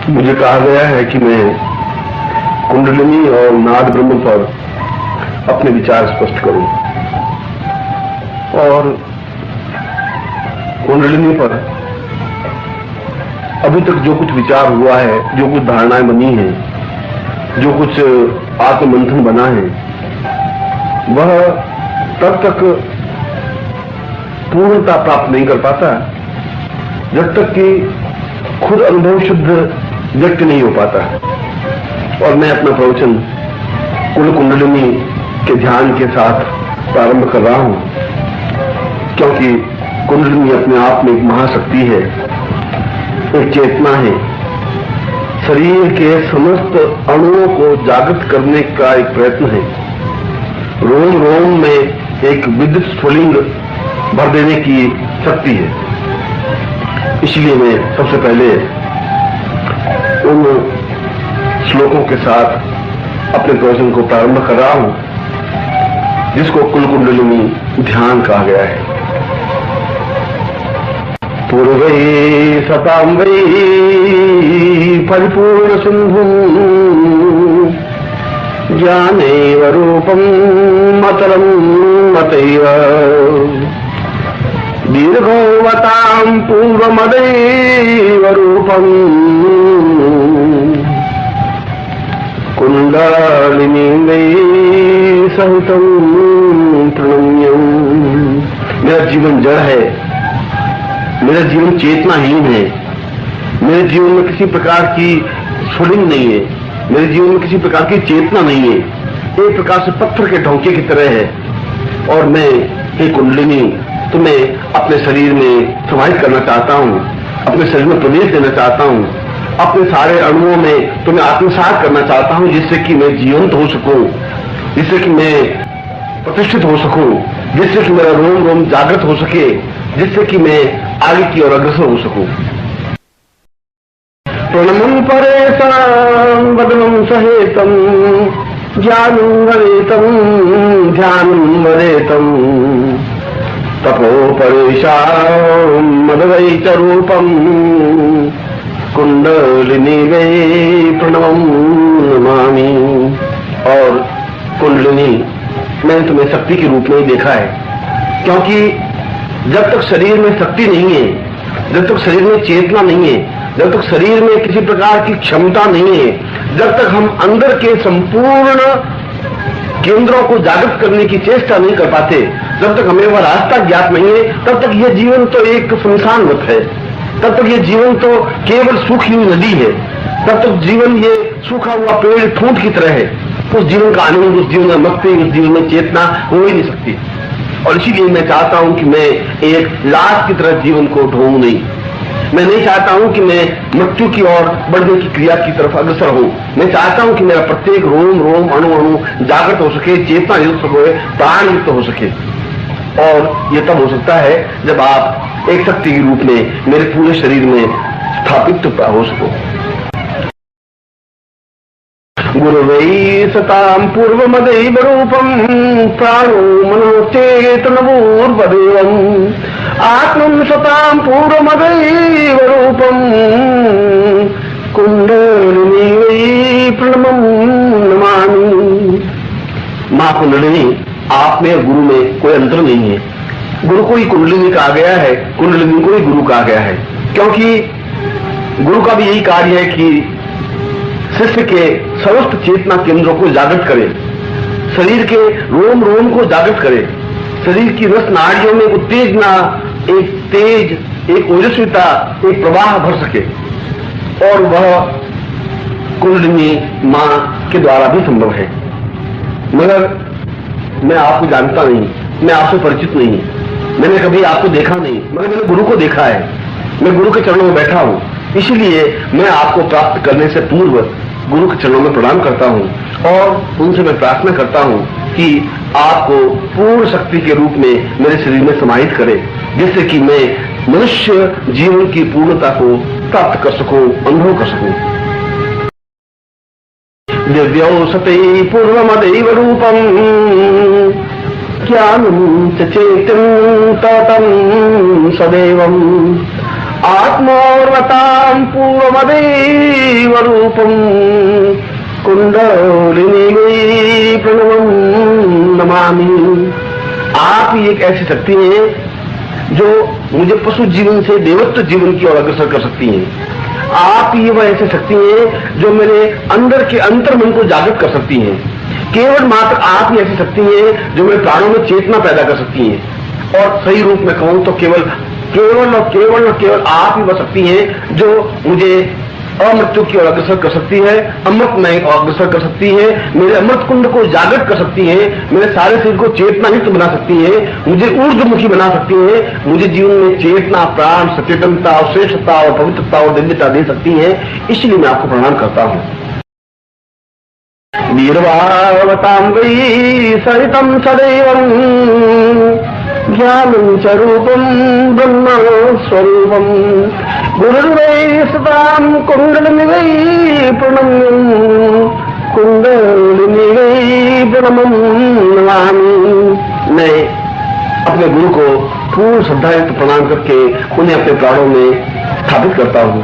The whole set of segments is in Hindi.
मुझे कहा गया है कि मैं कुंडलिनी और नाद ब्रह्म पर अपने विचार स्पष्ट करूं और कुंडलिनी पर अभी तक जो कुछ विचार हुआ है, जो कुछ धारणाएं बनी हैं, जो कुछ आत्ममंथन बना है, वह तब तक पूर्णता प्राप्त नहीं कर पाता जब तक कि खुद अनुभव शुद्ध व्यक्त नहीं हो पाता। और मैं अपना प्रवचन कुल कुंडलिनी के ध्यान के साथ प्रारंभ कर रहा हूं, क्योंकि कुंडलिनी अपने आप में एक महाशक्ति है, एक चेतना है, शरीर के समस्त अणुओं को जागृत करने का एक प्रयत्न है, रोम रोम में एक विद्युत स्फुलिंग भर देने की शक्ति है। इसलिए मैं सबसे पहले उन श्लोकों के साथ अपने प्रवचन को प्रारंभ कर रहा हूं जिसको कुल कुंडलिनी ध्यान कहा गया है। पूर्वै सतां वै परिपूर्ण सिंधुं ज्ञानैव रूपं मतरं मतैव दीर्घोवतां पूर्वमदैव रूपं कुंडलिनी वै सहितं प्रणम्यं। मेरा जीवन जड़ है, मेरा जीवन चेतनाहीन है, मेरे जीवन में किसी प्रकार की स्फुलिंग नहीं है, मेरे जीवन में किसी प्रकार की चेतना नहीं है, एक प्रकार से पत्थर के ढोंके की तरह है। और मैं हे कुंडलिनी तुम्हें अपने शरीर में समाहित करना चाहता हूं, अपने शरीर में प्रवेश देना चाहता हूं, अपने सारे अणुओं में तुम्हें आत्मसात करना चाहता हूं, जिससे कि मैं जीवंत हो सकूं, जिससे कि मैं प्रतिष्ठित हो सकूं, जिससे कि मेरा रोम रोम जागृत हो सके, जिससे कि मैं आगे की ओर अग्रसर हो सकूं। प्रणमं परेशां वदनं सहेतं ज्ञानं वदेतं ध्यानं वदेतं तपो परेशां मदवै च रूपं कुंडलिनी वै प्रणवं नमामि। और कुंडलिनी मैंने तुम्हें शक्ति के रूप में ही देखा है, क्योंकि जब तक शरीर में शक्ति नहीं है, जब तक शरीर में चेतना नहीं है, जब तक शरीर में किसी प्रकार की क्षमता नहीं है, जब तक हम अंदर के संपूर्ण केंद्रों को जागृत करने की चेष्टा नहीं कर पाते, जब तक हमें वह रास्ता ज्ञात नहीं है, तब तक यह जीवन तो एक शमशानवत है, तब तक यह जीवन तो केवल सूखी हुई नदी है, तब तक जीवन ये सूखा हुआ पेड़ ठूंठ की तरह है। उस जीवन का आनंद, उस जीवन में मस्ती, उस जीवन में चेतना हो ही नहीं सकती। और इसीलिए मैं चाहता हूं कि मैं एक लाश की तरह जीवन को ढोऊं नहीं। मैं नहीं चाहता हूं कि मैं मृत्यु की ओर बढ़ने की क्रिया की तरफ अग्रसर हूं। मैं चाहता हूं कि मेरा प्रत्येक रोम रोम अणु अणु जागृत हो सके, चेतना युक्त हो, प्राण युक्त हो सके। और यह तब हो सकता है जब आप एक शक्ति के रूप में मेरे पूरे शरीर में स्थापित हो सको। गुरुवै सतां पूर्वमदैव रूपं प्राणो मनोचेतनवोर्वदेवम् आत्मं सतां पूर्वमदैव रूपं कुंडलिनी वै प्रणमं नमामि। मां कुंडलिनी, आप में और गुरु में कोई अंतर नहीं है। गुरु को ही कुंडलिनी कहा गया है, कुंडलिनी को ही गुरु कहा गया है, क्योंकि गुरु का भी यही कार्य है कि शिष्य के समस्त चेतना केंद्रों को जागृत करे, शरीर के रोम रोम को जागृत करे, शरीर की रस नाड़ियों में उत्तेजना, एक तेज, एक ओजस्विता, एक प्रवाह भर सके। और वह कुंडलिनी मां के द्वारा भी संभव है। मगर मैं आपको जानता नहीं, मैं आपसे परिचित नहीं, मैंने कभी आपको देखा नहीं, मगर मैंने गुरु को देखा है। मैं गुरु के चरणों में बैठा हूं, इसलिए मैं आपको प्राप्त करने से पूर्व गुरु के चरणों में प्रणाम करता हूं और उनसे मैं प्रार्थना करता हूं कि आपको पूर्ण शक्ति के रूप में मेरे शरीर में समाहित करे, जिससे कि मैं मनुष्य जीवन की पूर्णता को प्राप्त कर सकूं, अनुभव कर सकूं। दिव्यौषते पूर्वमदैव रूपं ज्ञानं च चेतं ततं सदैवम् आत्मोर्वतां पूर्वमदेव रूपम कुंडलिनी प्रणवम नमामि। आप ही एक ऐसी शक्ति है जो मुझे पशु जीवन से देवत्व जीवन की ओर अग्रसर कर सकती है। आप ही वह ऐसी शक्ति है जो मेरे अंदर के अंतर मन को जागृत कर सकती है। केवल मात्र आप ही ऐसी शक्ति है जो मेरे प्राणों में चेतना पैदा कर सकती है। और सही रूप में कहूं तो केवल आप ही वह शक्ति है जो मुझे अमृत्यु की ओर अग्रसर कर सकती है, अमृत में अग्रसर कर सकती है, मेरे अमृत कुंड को जागृत कर सकती है, मेरे सारे शरीर को चेतनायुक्त बना सकती है, मुझे ऊर्ध्वमुखी बना सकती है, मुझे जीवन में चेतना, प्राण, सचेतनता और श्रेष्ठता और पवित्रता और दिव्यता दे सकती है। इसलिए मैं आपको प्रणाम करता हूं। वीरवावतां वै सहितं सदैवं ज्ञानं च रूपं ब्रह्म स्वरूपं गुरुर्वै सतां कुंडलिनी वै प्रणम्यं कुंडलिनी वै प्रणमं नमामि। मैं अपने गुरु को पूर्ण श्रद्धायुक्त प्रणाम करके उन्हें अपने प्राणों में स्थापित करता हूँ।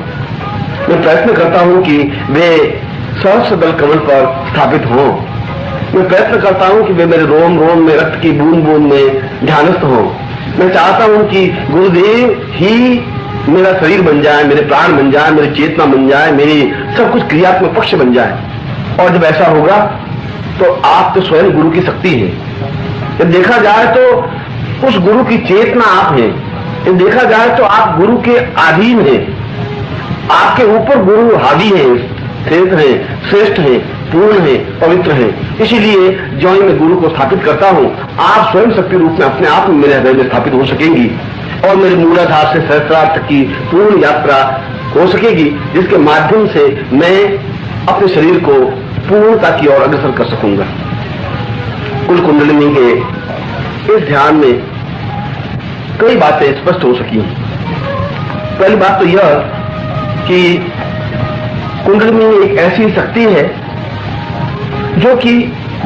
मैं प्रयत्न करता हूँ कि वे सहस्र दल कमल पर स्थापित हों। मैं प्रयत्न करता हूं कि वे मेरे रोम रोम में, रक्त की बूंद बूंद में ध्यानस्थ हों। मैं चाहता हूं कि गुरुदेव ही मेरा शरीर बन जाए, मेरे प्राण बन जाए, मेरी चेतना बन जाए, मेरी सब कुछ क्रियात्मक पक्ष बन जाए। और जब ऐसा होगा तो आप तो स्वयं गुरु की शक्ति है। जब देखा जाए तो उस गुरु की चेतना आप हैं। जब देखा जाए तो आप गुरु के अधीन हैं। आपके ऊपर गुरु हावी है, श्रेष्ठ है, पूर्ण है, पवित्र है। इसीलिए जो ही मैं गुरु को स्थापित करता हूं, आप स्वयं शक्ति रूप में अपने आप में मेरे हृदय में स्थापित हो सकेंगी और मेरे मूलाधार से सहस्रार्थ की पूर्ण यात्रा हो सकेगी, जिसके माध्यम से मैं अपने शरीर को पूर्णता की ओर अग्रसर कर सकूंगा। कुल कुंडलिनी के इस ध्यान में कई बातें स्पष्ट हो सकी। पहली बात तो यह कि कुंडलिनी एक ऐसी शक्ति है जो कि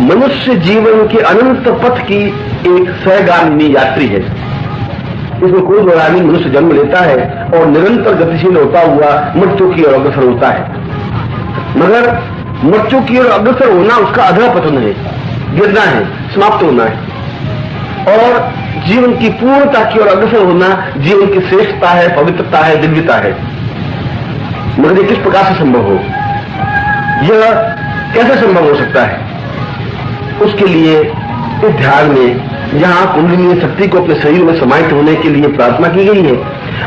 मनुष्य जीवन के अनंत पथ की एक सहगामिनी यात्री है। इसमें कोई दौरानी मनुष्य जन्म लेता है और निरंतर गतिशील होता हुआ मृत्यु की ओर अग्रसर होता है। मगर मृत्यु की ओर अग्रसर होना उसका अधः पतन है, गिरना है, समाप्त होना है। और जीवन की पूर्णता की ओर अग्रसर होना जीवन की श्रेष्ठता है, पवित्रता है, दिव्यता है। मगर ये किस प्रकार से संभव हो, यह कैसे संभव हो सकता है? उसके लिए इस ध्यान में जहां कुंडलिनी शक्ति को अपने शरीर में समाहित होने के लिए प्रार्थना की गई है,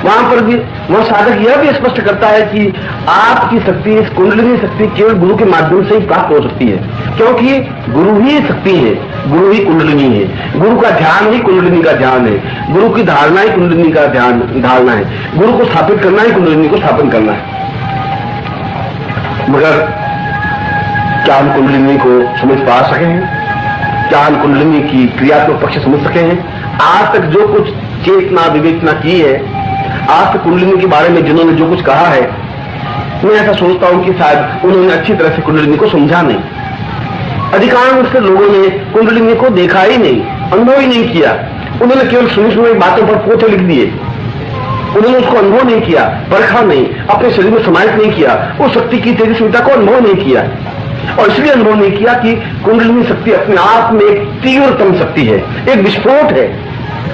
वहां पर भी वह साधक यह भी स्पष्ट करता है कि आपकी शक्ति, इस कुंडलिनी शक्ति केवल गुरु के माध्यम से ही प्राप्त हो सकती है, क्योंकि गुरु ही शक्ति है, गुरु ही कुंडलिनी है, गुरु का ध्यान ही कुंडलिनी का ध्यान है, गुरु की धारणा ही कुंडलिनी का धारणा है, गुरु को स्थापित करना ही कुंडलिनी को स्थापन करना है। मगर क्या हम कुंडलिनी को समझ पा सके हैं? क्या हम कुंडलिनी की क्रियात्मक पक्ष समझ सके हैं? आज तक जो कुछ चेतना विवेचना की है, आज तक कुंडलिनी के बारे में जिन्होंने जो कुछ कहा है, मैं ऐसा सोचता हूं कि शायद उन्होंने अच्छी तरह से कुंडलिनी को समझा नहीं। अधिकांश लोगों ने कुंडलिनी को देखा ही नहीं, अनुभव ही नहीं किया। उन्होंने केवल सुनी बातों पर पोथे लिख दिए। उन्होंने उसको अनुभव नहीं किया, परखा नहीं, अपने शरीर में समाहित नहीं किया, उस शक्ति की तेजस्विता को अनुभव नहीं किया। और इसलिए अनुभव नहीं किया कि कुंडलिनी शक्ति अपने आप में एक तीव्रतम शक्ति है, एक विस्फोट है।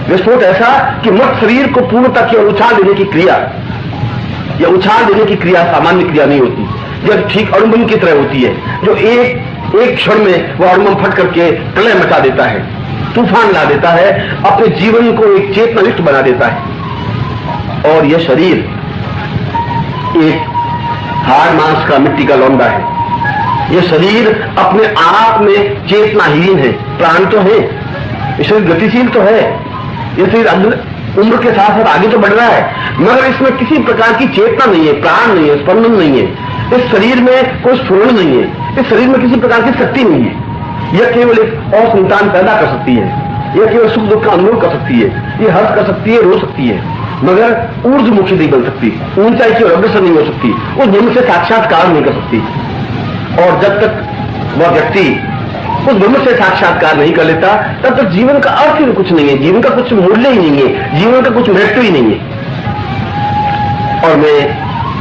विस्फोट ऐसा कि मृत शरीर को पूर्णता की ओर उछाल देने की क्रिया, या उछाल देने की क्रिया सामान्य क्रिया नहीं होती, जब ठीक अणुबम की तरह होती है, जो एक क्षण में वह अणुबम फट करके प्रलय मचा देता है, तूफान ला देता है, अपने जीवन को एक चेतनायुक्त बना देता है। और यह शरीर एक हाड़ मांस का, मिट्टी का लौंडा है। यह शरीर अपने आप में चेतनाहीन है। प्राण तो है, यह शरीर गतिशील तो है, यह शरीर उम्र के साथ साथ आगे तो बढ़ रहा है, मगर इसमें किसी प्रकार की चेतना नहीं है, प्राण नहीं है, स्पंदन नहीं है। इस शरीर में कोई स्फुरण नहीं है, इस शरीर में किसी प्रकार की शक्ति नहीं है। यह केवल एक और संतान पैदा कर सकती है, यह केवल सुख दुख का अनुभव कर सकती है, यह हंस कर सकती है, रो सकती है, मगर ऊर्ध्वमुखी नहीं बन सकती, ऊंचाई की ओर अग्रसर नहीं हो सकती, उस ब्रह्म से साक्षात्कार नहीं कर सकती। और जब तक वह व्यक्ति उस ब्रह्म से साक्षात्कार नहीं कर लेता, तब तक जीवन का अर्थ ही कुछ नहीं है, जीवन का कुछ मूल्य ही नहीं है, जीवन का कुछ महत्व ही नहीं है। और मैं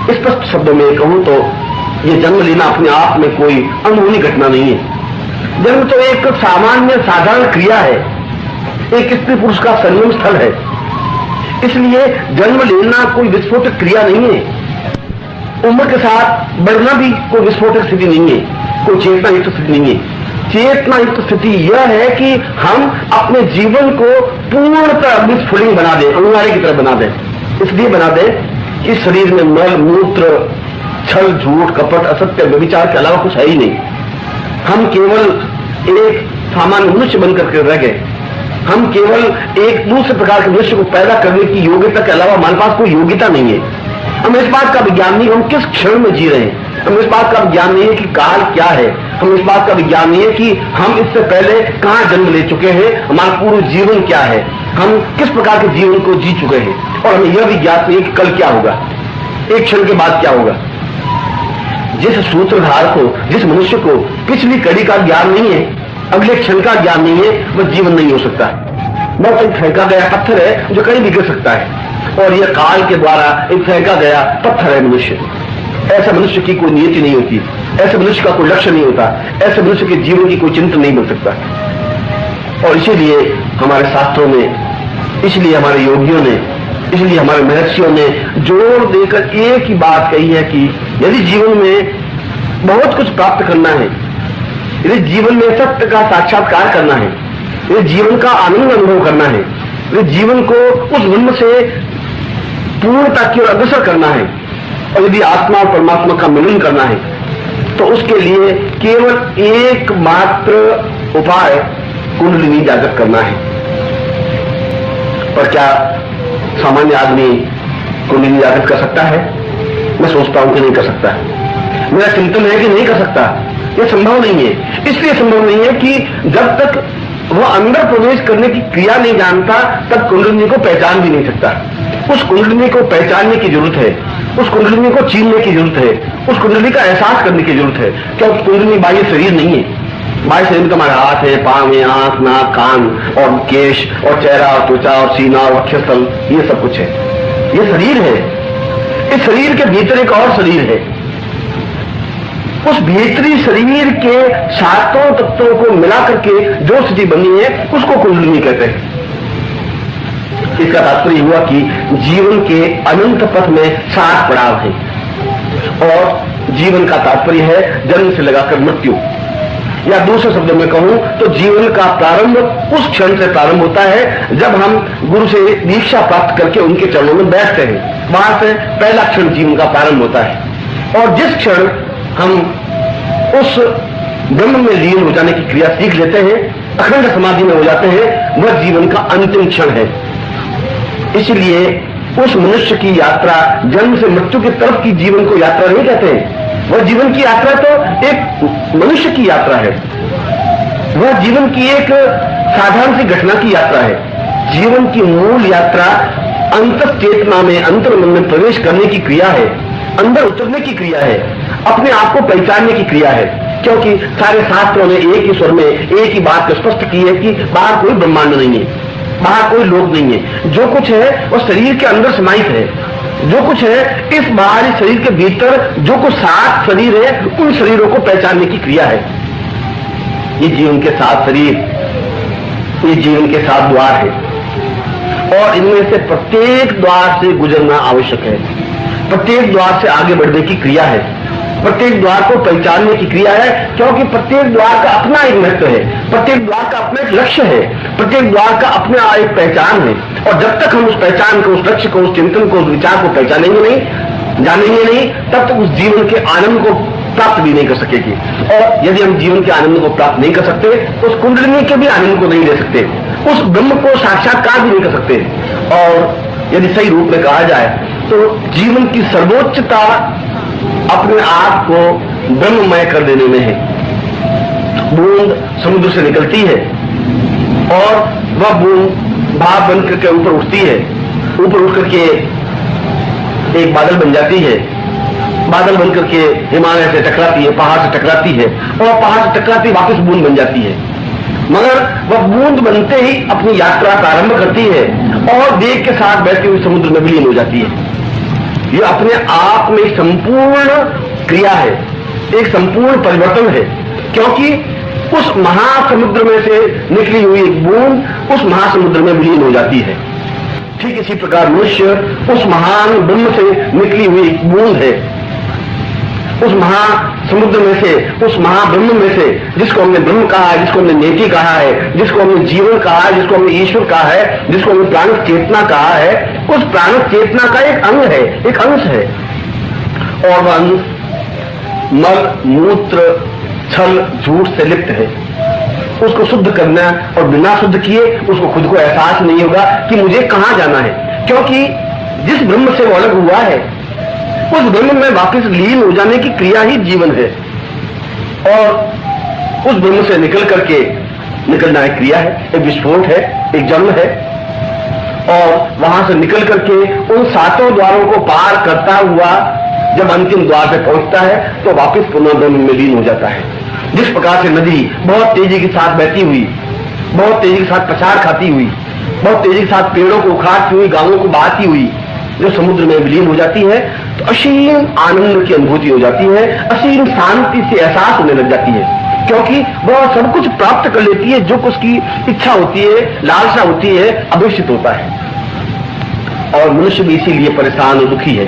स्पष्ट शब्दों में कहूं तो ये जन्म लेना अपने आप में कोई अनहोनी घटना नहीं है। जन्म तो एक सामान्य साधारण क्रिया है, एक स्त्री पुरुष का संगम स्थल है। इसलिए जन्म लेना कोई विस्फोटक क्रिया नहीं है। उम्र के साथ बढ़ना भी कोई विस्फोटक स्थिति नहीं है, कोई चेतना युक्त स्थिति नहीं है। चेतना युक्त स्थिति यह है कि हम अपने जीवन को पूर्णतः विस्फुलिंग बना दें, अंगारे की तरह बना दें। इसलिए बना दें कि शरीर में मल मूत्र छल झूठ कपट असत्य व्यभिचार के अलावा कुछ है ही नहीं। हम केवल एक सामान्य मनुष्य बनकर के रह गए। हम केवल एक दूसरे प्रकार के मनुष्य को पैदा करने की योग्यता के अलावा हमारे पास कोई योग्यता नहीं है। हम इस बात का विज्ञान नहीं, हम किस क्षण में जी रहे हैं। हम इस बात का विज्ञान नहीं है कि काल क्या है। हम इस बात का विज्ञान नहीं है कि हम इससे पहले कहां जन्म ले चुके हैं, हमारा पूर्ण जीवन क्या है, हम किस प्रकार के जीवन को जी चुके हैं। और हमें यह भी ज्ञात नहीं है कि कल क्या होगा, एक क्षण के बाद क्या होगा। जिस सूत्रधार को, जिस मनुष्य को पिछली कड़ी का ज्ञान नहीं है, अगले क्षण का ज्ञान नहीं है, वह जीवन नहीं हो सकता। वह एक फेंका गया पत्थर है जो कहीं भी गिर सकता है, और यह काल के द्वारा एक फेंका गया पत्थर है मनुष्य। ऐसा मनुष्य की कोई नियति नहीं होती, ऐसे मनुष्य का कोई लक्ष्य नहीं होता, ऐसे मनुष्य के जीवन की कोई चिंतन नहीं बन सकता। और इसीलिए हमारे शास्त्रों में, इसलिए हमारे योगियों ने, इसलिए हमारे महर्षियों ने जोर देकर एक ही बात कही है कि यदि जीवन में बहुत कुछ प्राप्त करना है, यदि जीवन में सत्य का साक्षात्कार करना है, यदि जीवन का आनंद अनुभव करना है, यदि जीवन को उस ब्रह्म से पूर्णता की ओर अग्रसर करना है, और यदि आत्मा और परमात्मा का मिलन करना है, तो उसके लिए केवल एकमात्र उपाय कुंडलिनी जागृत करना है। पर क्या सामान्य आदमी कुंडलिनी जागृत कर सकता है? मैं सोचता हूं कि नहीं कर सकता। मेरा चिंतन है कि नहीं कर सकता। यह संभव नहीं है। इसलिए संभव नहीं है कि जब तक वह अंदर प्रवेश करने की क्रिया नहीं जानता, तब कुंडलिनी को पहचान भी नहीं सकता। उस कुंडलिनी को पहचानने की जरूरत है, उस कुंडलिनी को चीनने की जरूरत है, उस कुंडलिनी का एहसास करने की जरूरत है। क्योंकि कुंडलिनी बाह्य शरीर नहीं है। बाह्य शरीर का हमारा हाथ है, पांव है, आंख, नाक, कान और केश और चेहरा और त्वचा और सीना और वक्षस्थल, ये सब कुछ है। ये शरीर है। इस शरीर के भीतर एक और शरीर है। उस भीतरी शरीर के सातों तत्वों को मिलाकर के जो स्थिति बनी है, उसको कुंडलिनी कहते हैं। इसका तात्पर्य हुआ कि जीवन के अनंत पथ में 7 पड़ाव है, और जीवन का तात्पर्य है जन्म से लगाकर मृत्यु। या दूसरे शब्दों में कहूं तो जीवन का प्रारंभ उस क्षण से प्रारंभ होता है जब हम गुरु से दीक्षा प्राप्त करके उनके चरणों में बैठते हैं। वहां से पहला क्षण जीवन का प्रारंभ होता है। और जिस क्षण हम उस ब्रह्म में लीन हो जाने की क्रिया सीख लेते हैं, अखंड समाधि में हो जाते हैं, वह जीवन का अंतिम क्षण है। इसलिए उस मनुष्य की यात्रा जन्म से मृत्यु की तरफ की जीवन को यात्रा नहीं कहते हैं। वह जीवन की यात्रा तो एक मनुष्य की यात्रा है। वह जीवन की एक साधारण सी घटना की यात्रा है। जीवन की मूल यात्रा अंतर चेतना में, अंतर मन में प्रवेश करने की क्रिया है, अंदर उतरने की क्रिया है, अपने आप को पहचानने की क्रिया है। क्योंकि सारे शास्त्रों ने एक ही स्वर में एक ही बात स्पष्ट की है कि बाहर कोई ब्रह्मांड नहीं है, बाहर कोई लोक नहीं है। जो कुछ है वह शरीर के अंदर समाहित है। जो कुछ है इस बाहरी शरीर के भीतर, जो कुछ 7 शरीर है, उन शरीरों को पहचानने की क्रिया है। ये जीवन के 7 शरीर, ये जीवन के 7 द्वार है, और इनमें से प्रत्येक द्वार से गुजरना आवश्यक है। प्रत्येक द्वार से आगे बढ़ने की क्रिया है, प्रत्येक द्वार को पहचानने की क्रिया है। क्योंकि प्रत्येक द्वार का अपना एक महत्व है, प्रत्येक द्वार का अपना एक लक्ष्य है, प्रत्येक द्वार का अपना एक पहचान है। और जब तक हम उस पहचान को, उस लक्ष्य को, उस चिंतन को, उस विचार को पहचानेंगे नहीं, जानेंगे नहीं, तब तक उस जीवन के आनंद को प्राप्त भी नहीं कर सकेगी। और यदि हम जीवन के आनंद को प्राप्त नहीं कर सकते, तो उस कुंडलिनी के भी आनंद को नहीं ले सकते, उस ब्रह्म को साक्षात्कार भी नहीं कर सकते। और यदि सही रूप में कहा जाए तो जीवन की सर्वोच्चता अपने आप को ब्रह्ममय कर देने में है। बूंद समुद्र से निकलती है और वह बूंद भाप बनकर के ऊपर उठती है, ऊपर उठ करके एक बादल बन जाती है, बादल बनकर के हिमालय से टकराती है, पहाड़ से टकराती है, और पहाड़ से टकराती वापस बूंद बन जाती है। मगर वह बूंद बनते ही अपनी यात्रा प्रारंभ करती है और वेग के साथ बहती हुई समुद्र में विलीन हो जाती है। ये अपने आप में संपूर्ण क्रिया है, एक संपूर्ण परिवर्तन है, क्योंकि उस महासमुद्र में से निकली हुई एक बूंद उस महासमुद्र में विलीन हो जाती है। ठीक इसी प्रकार मनुष्य उस महान ब्रह्म से निकली हुई एक बूंद है, उस महासमुद्र में से, उस महाब्रह्म में से, जिसको हमने ब्रह्म कहा है, जिसको हमने नेति कहा है, जिसको हमने जीवन कहा है, जिसको हमने ईश्वर कहा है, जिसको हमने प्राणिक चेतना कहा है, उस प्राणिक चेतना का एक अंग है, एक अंश है। और वह अंश मल मूत्र छल झूठ से लिप्त है। उसको शुद्ध करना और बिना शुद्ध किए उसको खुद को एहसास नहीं होगा कि मुझे कहां जाना है, क्योंकि जिस ब्रह्म से वो अलग हुआ है उस ब्रह्म में वापस लीन हो जाने की क्रिया ही जीवन है, और उस ब्रह्म से निकल करके निकलना एक क्रिया है, एक विस्फोट है, एक जन्म है, और वहां से निकल करके उन सातों द्वारों को पार करता हुआ जब अंतिम द्वार पे पहुंचता है तो वापस पुनः ब्रह्म में लीन हो जाता है। जिस प्रकार से नदी बहुत तेजी के साथ बहती हुई, बहुत तेजी के साथ पछाड़ खाती हुई, बहुत तेजी के साथ पेड़ों को उखाड़ती हुई, गांवों को बहाती हुई जो समुद्र में विलीन हो जाती है, तो असीम आनंद की अनुभूति हो जाती है, असीम शांति से एहसास होने लग जाती है, क्योंकि वह सब कुछ प्राप्त कर लेती है जो कुछ की इच्छा होती है, लालसा होती है, अभिष्ट होता है। और मनुष्य भी इसीलिए परेशान और दुखी है,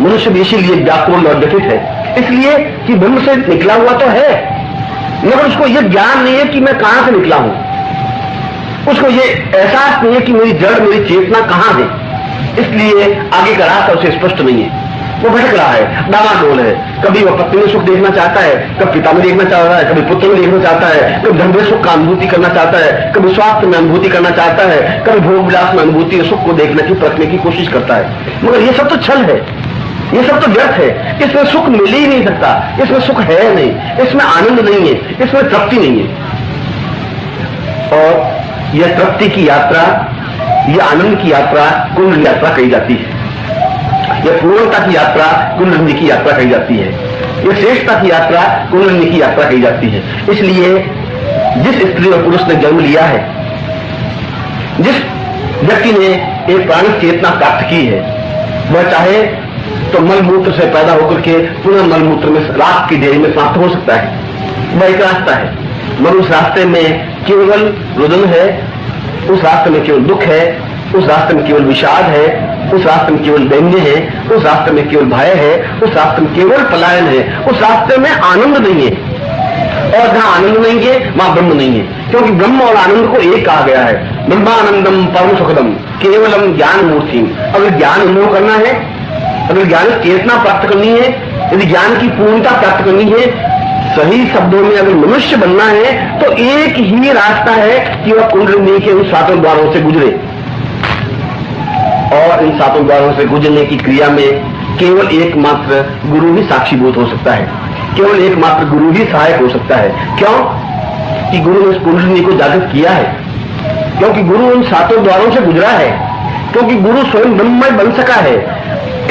मनुष्य भी इसीलिए व्याकुल और व्यथित है, इसलिए कि ब्रह्म से निकला हुआ तो है, मगर उसको यह ज्ञान नहीं है कि मैं कहां से निकला हूं, उसको यह एहसास नहीं है कि मेरी जड़, मेरी चेतना कहां है, इसलिए आगे का रास्ता उसे स्पष्ट नहीं है, वो भटक रहा है, डामाडोल है। कभी वह पत्नी में सुख देखना चाहता है, कभी पिता में देखना चाहता है, कभी पुत्र में देखना चाहता है, कभी धन में सुख का अनुभूति करना चाहता है, कभी स्वास्थ्य में अनुभूति करना चाहता है, कभी भोग विलास में अनुभूति और सुख को देखने की परखने की कोशिश करता है, मगर ये सब तो छल है, ये सब तो व्यर्थ है, इसमें सुख मिल ही नहीं सकता, इसमें सुख है नहीं, इसमें आनंद नहीं है, इसमें तृप्ति नहीं है। और यह तृप्ति की यात्रा, यह आनंद की यात्रा कुंडली यात्रा कही जाती है, यह पूर्णता की यात्रा कुंडली की यात्रा कही जाती है, यह श्रेष्ठता की यात्रा कुंडली की यात्रा कही जाती है। इसलिए जिस स्त्री और पुरुष ने जन्म लिया है, जिस व्यक्ति ने एक प्राणिक चेतना प्राप्त की है, वह चाहे तो मलमूत्र से पैदा होकर के पुनः मलमूत्र में राख की ढेरी में समाप्त हो सकता है, वह एक रास्ता है, मगर उस रास्ते में केवल रुदन है, उस रास्ते में केवल दुख है, उस रास्ते में केवल विषाद है, उस रास्ते में केवल दैन्य है, उस रास्ते में केवल भय है, उस रास्ते में केवल पलायन है, उस रास्ते में आनंद नहीं है। और जहां आनंद नहीं है वहां ब्रह्म नहीं है, क्योंकि ब्रह्म और आनंद को एक कहा गया है, ब्रह्मानंदम परम सुखदम केवलम ज्ञान मूर्ति। अगर ज्ञान अनुभव करना है, अगर ज्ञान चेतना प्राप्त करनी है, यदि ज्ञान की पूर्णता प्राप्त करनी है, सही शब्दों में अगर मनुष्य बनना है, तो एक ही रास्ता है कि वह कुंडलिनी के उन सातों द्वारों से गुजरे, और इन सातों द्वारों से गुजरने की क्रिया में केवल एकमात्र गुरु ही साक्षीभूत हो सकता है, केवल एकमात्र गुरु ही सहायक हो सकता है। क्यों कि गुरु ने इस कुंडलिनी को जागृत किया है, क्योंकि गुरु उन सातों द्वारों से गुजरा है, क्योंकि गुरु स्वयं ब्रह्ममय बन सका है,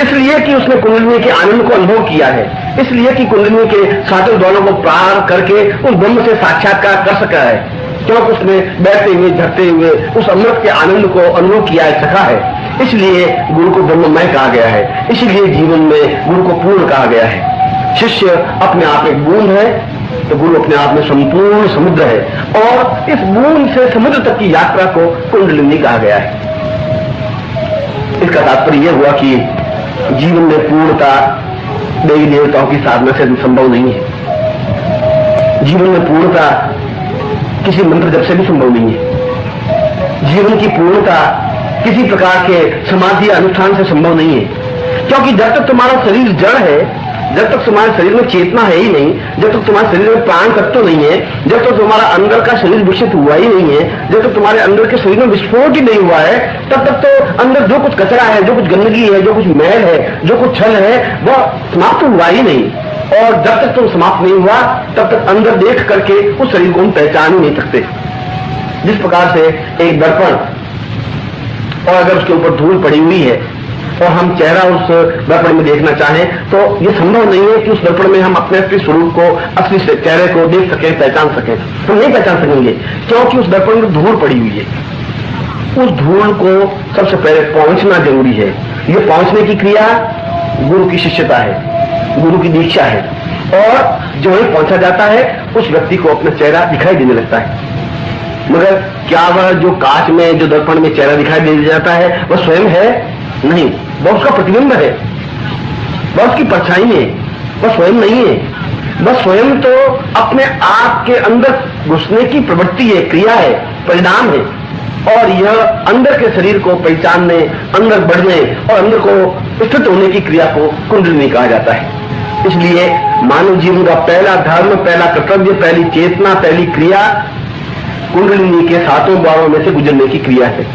इसलिए कि उसने कुंडलिनी के आनंद को अनुभव किया है, इसलिए कि कुंडलिनी के सातों द्वारों को पार करके उस ब्रह्म से साक्षात्कार कर सका है, क्योंकि उसने बहते हुए झरते हुए उस अमृत के आनंद को अनुभव किया है, सका है। इसलिए गुरु को ब्रह्ममय कहा गया है, इसलिए जीवन में गुरु को पूर्ण कहा गया है। शिष्य अपने आप एक बूंद है तो गुरु अपने आप में संपूर्ण समुद्र है, और इस बूंद से समुद्र तक की यात्रा को कुंडलिनी कहा गया है। इसका तात्पर्य यह हुआ कि जीवन में पूर्णता देवी देवताओं की साधना से संभव नहीं है, जीवन में पूर्णता किसी मंत्र जप से भी संभव नहीं है, जीवन की पूर्णता किसी प्रकार के समाधि अनुष्ठान से संभव नहीं है, क्योंकि जब तक तुम्हारा शरीर जड़ है, जब तक तुम्हारे शरीर में चेतना है ही नहीं, जब तक तुम्हारे शरीर में प्राण तत्व नहीं है, जब तक तुम्हारा अंदर का शरीर विकसित हुआ ही नहीं है, जब तक तुम्हारे अंदर के शरीर में विस्फोट ही नहीं हुआ है, तब तक तो अंदर जो कुछ कचरा है, जो कुछ गंदगी है, जो कुछ मैल है, जो कुछ छल है, वह समाप्त हुआ ही नहीं। और जब तक तुम समाप्त नहीं हुआ तब तक अंदर देख करके उस शरीर को हम पहचान ही नहीं सकते। जिस प्रकार से एक दर्पण, और अगर उसके ऊपर धूल पड़ी हुई है और हम चेहरा उस दर्पण में देखना चाहें, तो यह संभव नहीं है कि उस दर्पण में हम अपने असली स्वरूप को, असली चेहरे को देख सकें, पहचान सकें। हम नहीं पहचान सकेंगे, क्योंकि उस दर्पण में धूल पड़ी हुई है। उस धूल को सबसे पहले पहुंचना जरूरी है। ये पहुंचने की क्रिया गुरु की शिष्यता है, गुरु की दीक्षा है, और जो ही पहुंचा जाता है उस व्यक्ति को अपना चेहरा दिखाई देने लगता है। मगर क्या वह जो कांच में, जो दर्पण में चेहरा दिखाई दे जाता है वह स्वयं है? नहीं, वह उसका प्रतिबिंब है, वह उसकी परछाई है, वह स्वयं नहीं है। वह स्वयं तो अपने आप के अंदर घुसने की प्रवृत्ति है, क्रिया है, परिणाम है, और यह अंदर के शरीर को पहचानने, अंदर बढ़ने और अंदर को स्थित होने की क्रिया को कुंडलिनी कहा जाता है। इसलिए मानव जीवन का पहला धर्म, पहला कर्तव्य, पहली चेतना, पहली क्रिया कुंडलिनी के सातों द्वारों में से गुजरने की क्रिया है।